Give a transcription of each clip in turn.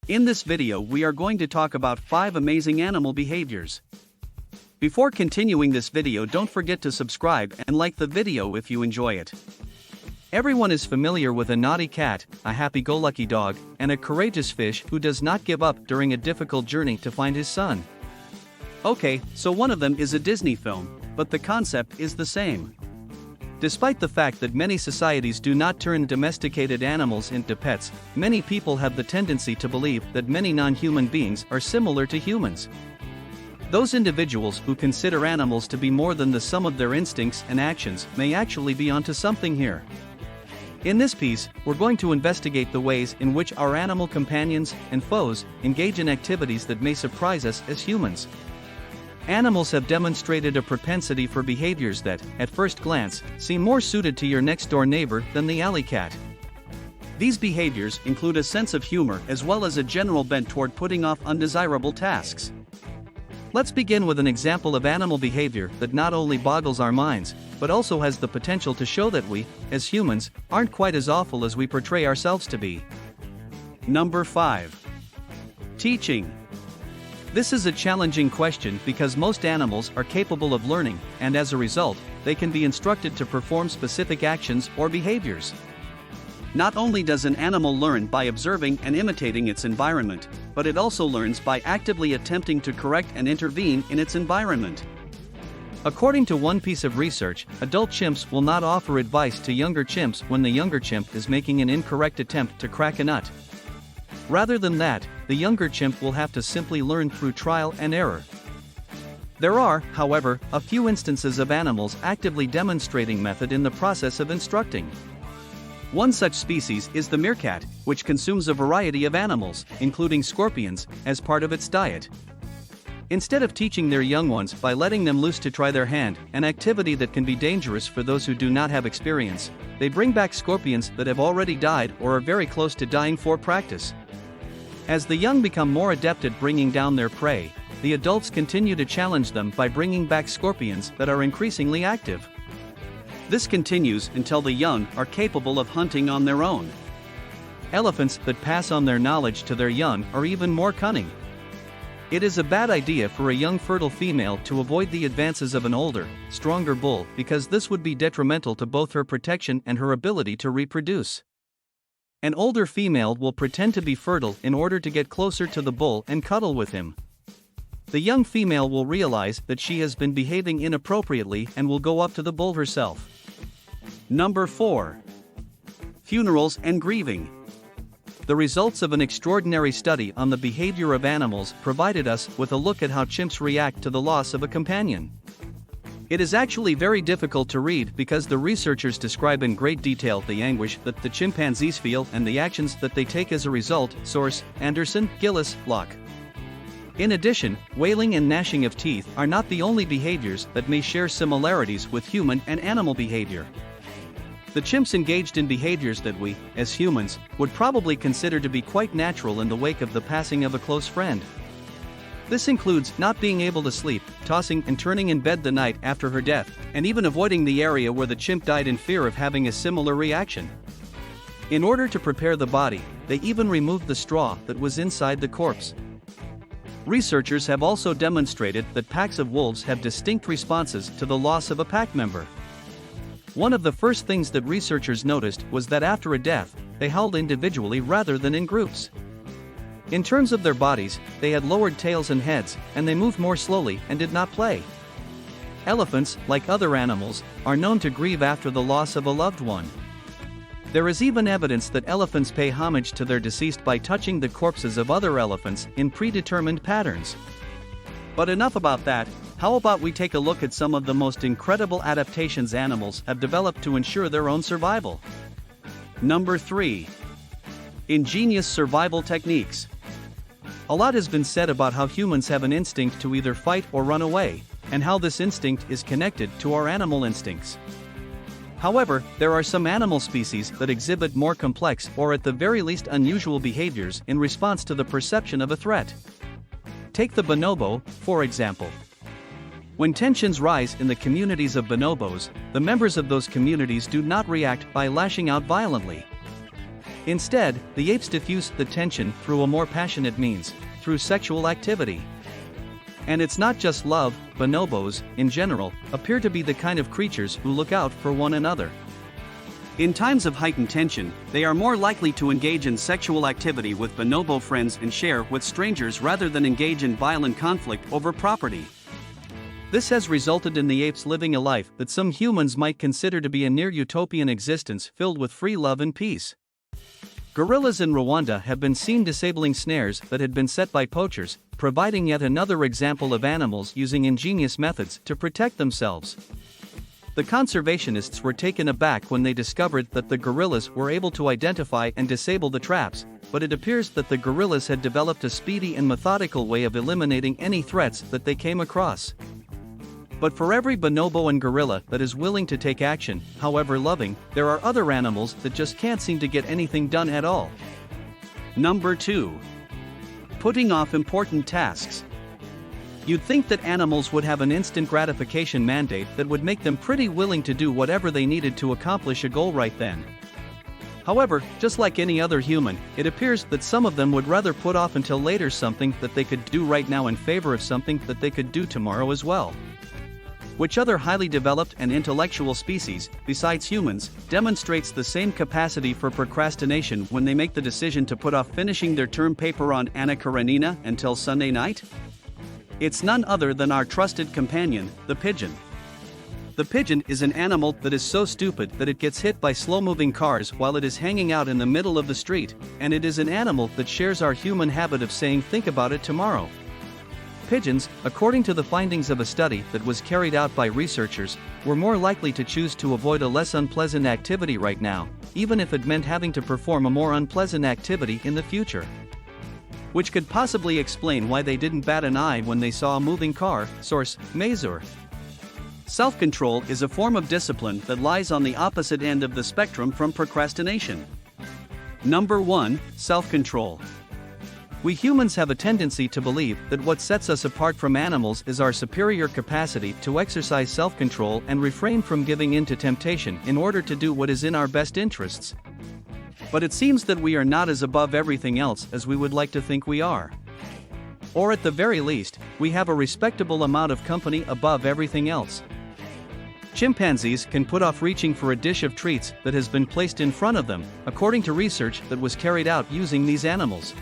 In this video we are going to talk about 5 amazing animal behaviors. Before continuing this video, don't forget to subscribe and like the video if you enjoy it. Everyone is familiar with a naughty cat, a happy-go-lucky dog, and a courageous fish who does not give up during a difficult journey to find his son. Okay, so one of them is a Disney film, but the concept is the same. Despite the fact that many societies do not turn domesticated animals into pets, many people have the tendency to believe that many non-human beings are similar to humans. Those individuals who consider animals to be more than the sum of their instincts and actions may actually be onto something here. In this piece, we're going to investigate the ways in which our animal companions and foes engage in activities that may surprise us as humans. Animals have demonstrated a propensity for behaviors that, at first glance, seem more suited to your next-door neighbor than the alley cat. These behaviors include a sense of humor as well as a general bent toward putting off undesirable tasks. Let's begin with an example of animal behavior that not only boggles our minds, but also has the potential to show that we, as humans, aren't quite as awful as we portray ourselves to be. Number 5. Teaching. This is a challenging question because most animals are capable of learning, and as a result, they can be instructed to perform specific actions or behaviors. Not only does an animal learn by observing and imitating its environment, but it also learns by actively attempting to correct and intervene in its environment. According to one piece of research, adult chimps will not offer advice to younger chimps when the younger chimp is making an incorrect attempt to crack a nut. Rather than that, the younger chimp will have to simply learn through trial and error. There are, however, a few instances of animals actively demonstrating method in the process of instructing. One such species is the meerkat, which consumes a variety of animals, including scorpions, as part of its diet. Instead of teaching their young ones by letting them loose to try their hand, an activity that can be dangerous for those who do not have experience, they bring back scorpions that have already died or are very close to dying for practice. As the young become more adept at bringing down their prey, the adults continue to challenge them by bringing back scorpions that are increasingly active. This continues until the young are capable of hunting on their own. Elephants that pass on their knowledge to their young are even more cunning. It is a bad idea for a young fertile female to avoid the advances of an older, stronger bull because this would be detrimental to both her protection and her ability to reproduce. An older female will pretend to be fertile in order to get closer to the bull and cuddle with him. The young female will realize that she has been behaving inappropriately and will go up to the bull herself. Number 4. Funerals and grieving. The results of an extraordinary study on the behavior of animals provided us with a look at how chimps react to the loss of a companion. It is actually very difficult to read because the researchers describe in great detail the anguish that the chimpanzees feel and the actions that they take as a result. Source: Anderson, Gillis, Locke. In addition, wailing and gnashing of teeth are not the only behaviors that may share similarities with human and animal behavior. The chimps engaged in behaviors that we, as humans, would probably consider to be quite natural in the wake of the passing of a close friend. This includes not being able to sleep, tossing and turning in bed the night after her death, and even avoiding the area where the chimp died in fear of having a similar reaction. In order to prepare the body, they even removed the straw that was inside the corpse. Researchers have also demonstrated that packs of wolves have distinct responses to the loss of a pack member. One of the first things that researchers noticed was that after a death, they howled individually rather than in groups. In terms of their bodies, they had lowered tails and heads, and they moved more slowly and did not play. Elephants, like other animals, are known to grieve after the loss of a loved one. There is even evidence that elephants pay homage to their deceased by touching the corpses of other elephants in predetermined patterns. But enough about that. How about we take a look at some of the most incredible adaptations animals have developed to ensure their own survival. Number 3. Ingenious survival techniques. A lot has been said about how humans have an instinct to either fight or run away, and how this instinct is connected to our animal instincts. However, there are some animal species that exhibit more complex or at the very least unusual behaviors in response to the perception of a threat. Take the bonobo, for example. When tensions rise in the communities of bonobos, the members of those communities do not react by lashing out violently. Instead, the apes diffuse the tension through a more passionate means, through sexual activity. And it's not just love, bonobos, in general, appear to be the kind of creatures who look out for one another. In times of heightened tension, they are more likely to engage in sexual activity with bonobo friends and share with strangers rather than engage in violent conflict over property. This has resulted in the apes living a life that some humans might consider to be a near-utopian existence filled with free love and peace. Gorillas in Rwanda have been seen disabling snares that had been set by poachers, providing yet another example of animals using ingenious methods to protect themselves. The conservationists were taken aback when they discovered that the gorillas were able to identify and disable the traps, but it appears that the gorillas had developed a speedy and methodical way of eliminating any threats that they came across. But for every bonobo and gorilla that is willing to take action, however loving, there are other animals that just can't seem to get anything done at all. Number 2. Putting off important tasks. You'd think that animals would have an instant gratification mandate that would make them pretty willing to do whatever they needed to accomplish a goal right then. However, just like any other human, it appears that some of them would rather put off until later something that they could do right now in favor of something that they could do tomorrow as well. Which other highly developed and intellectual species, besides humans, demonstrates the same capacity for procrastination when they make the decision to put off finishing their term paper on Anna Karenina until Sunday night? It's none other than our trusted companion, the pigeon. The pigeon is an animal that is so stupid that it gets hit by slow-moving cars while it is hanging out in the middle of the street, and it is an animal that shares our human habit of saying think about it tomorrow. Pigeons, according to the findings of a study that was carried out by researchers, were more likely to choose to avoid a less unpleasant activity right now, even if it meant having to perform a more unpleasant activity in the future. Which could possibly explain why they didn't bat an eye when they saw a moving car. Source: Mazur. Self-control is a form of discipline that lies on the opposite end of the spectrum from procrastination. Number 1. Self-control. We humans have a tendency to believe that what sets us apart from animals is our superior capacity to exercise self-control and refrain from giving in to temptation in order to do what is in our best interests. But it seems that we are not as above everything else as we would like to think we are. Or at the very least, we have a respectable amount of company above everything else. Chimpanzees can put off reaching for a dish of treats that has been placed in front of them, according to research that was carried out using these animals.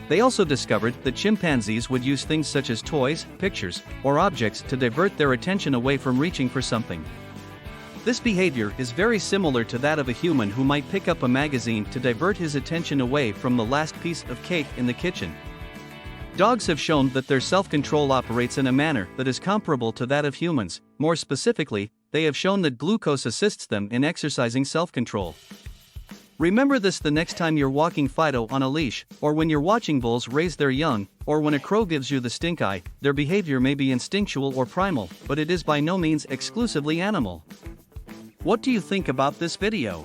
They also discovered that chimpanzees would use things such as toys, pictures, or objects to divert their attention away from reaching for something. This behavior is very similar to that of a human who might pick up a magazine to divert his attention away from the last piece of cake in the kitchen. Dogs have shown that their self-control operates in a manner that is comparable to that of humans. More specifically, they have shown that glucose assists them in exercising self-control. Remember this the next time you're walking Fido on a leash, or when you're watching bulls raise their young, or when a crow gives you the stink eye. Their behavior may be instinctual or primal, but it is by no means exclusively animal. What do you think about this video?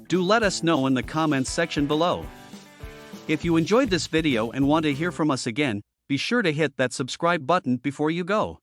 Do let us know in the comments section below. If you enjoyed this video and want to hear from us again, be sure to hit that subscribe button before you go.